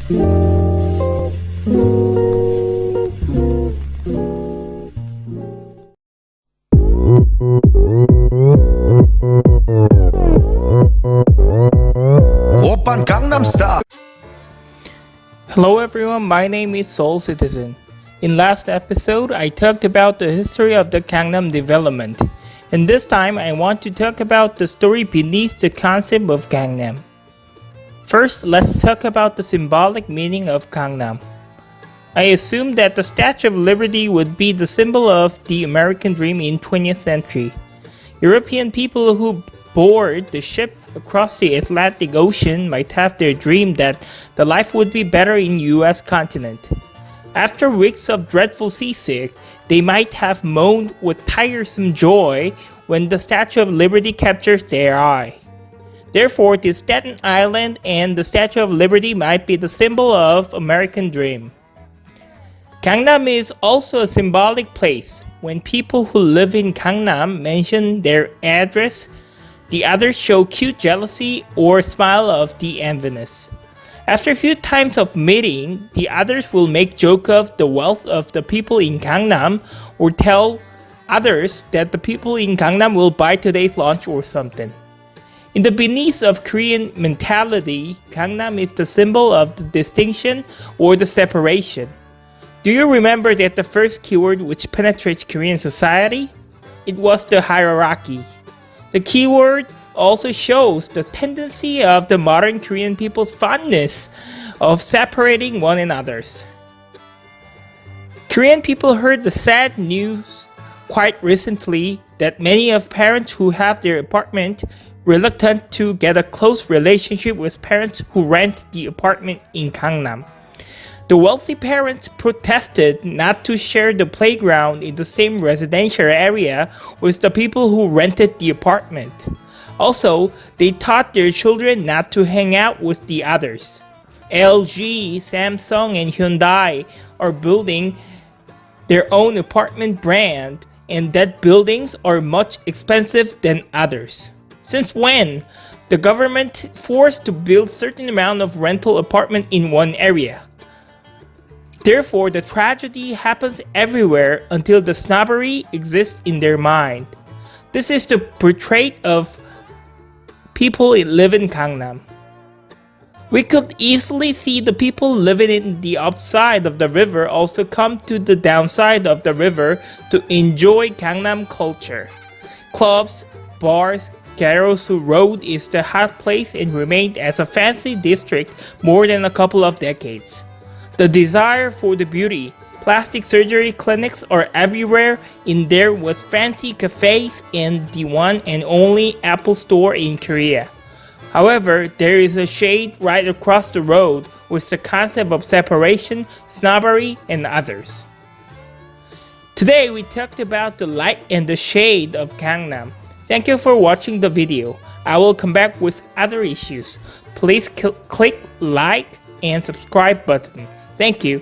Open Gangnam Style. Hello everyone, my name is Soul Citizen. In last episode, I talked about the history of the Gangnam development. And this time, I want to talk about the story beneath the concept of Gangnam. First, let's talk about the symbolic meaning of Gangnam. I assume that the Statue of Liberty would be the symbol of the American dream in 20th century. European people who board the ship across the Atlantic Ocean might have their dream that the life would be better in US continent. After weeks of dreadful seasick, they might have moaned with tiresome joy when the Statue of Liberty captures their eye. Therefore, the Staten Island and the Statue of Liberty might be the symbol of American dream. Gangnam is also a symbolic place. When people who live in Gangnam mention their address, the others show cute jealousy or smile of the enviness. After a few times of meeting, the others will make joke of the wealth of the people in Gangnam or tell others that the people in Gangnam will buy today's lunch or something. In the beneath of Korean mentality, Gangnam is the symbol of the distinction or the separation. Do you remember that the first keyword which penetrates Korean society? It was the hierarchy. The keyword also shows the tendency of the modern Korean people's fondness of separating one another's. Korean people heard the sad news quite recently that many of parents who have their apartment reluctant to get a close relationship with parents who rent the apartment in Gangnam. The wealthy parents protested not to share the playground in the same residential area with the people who rented the apartment. Also, they taught their children not to hang out with the others. LG, Samsung, and Hyundai are building their own apartment brand, and that buildings are much expensive than others. Since when? The government forced to build certain amount of rental apartment in one area. Therefore, the tragedy happens everywhere until the snobbery exists in their mind. This is the portrait of people who live in Gangnam. We could easily see the people living in the upside of the river also come to the downside of the river to enjoy Gangnam culture. Clubs, bars, Garosu Road is the hot place and remained as a fancy district more than a couple of decades. The desire for the beauty, plastic surgery clinics are everywhere in there with fancy cafes and the one and only Apple store in Korea. However, there is a shade right across the road with the concept of separation, snobbery, and others. Today we talked about the light and the shade of Gangnam. Thank you for watching the video. I will come back with other issues. Please click like and subscribe button. Thank you.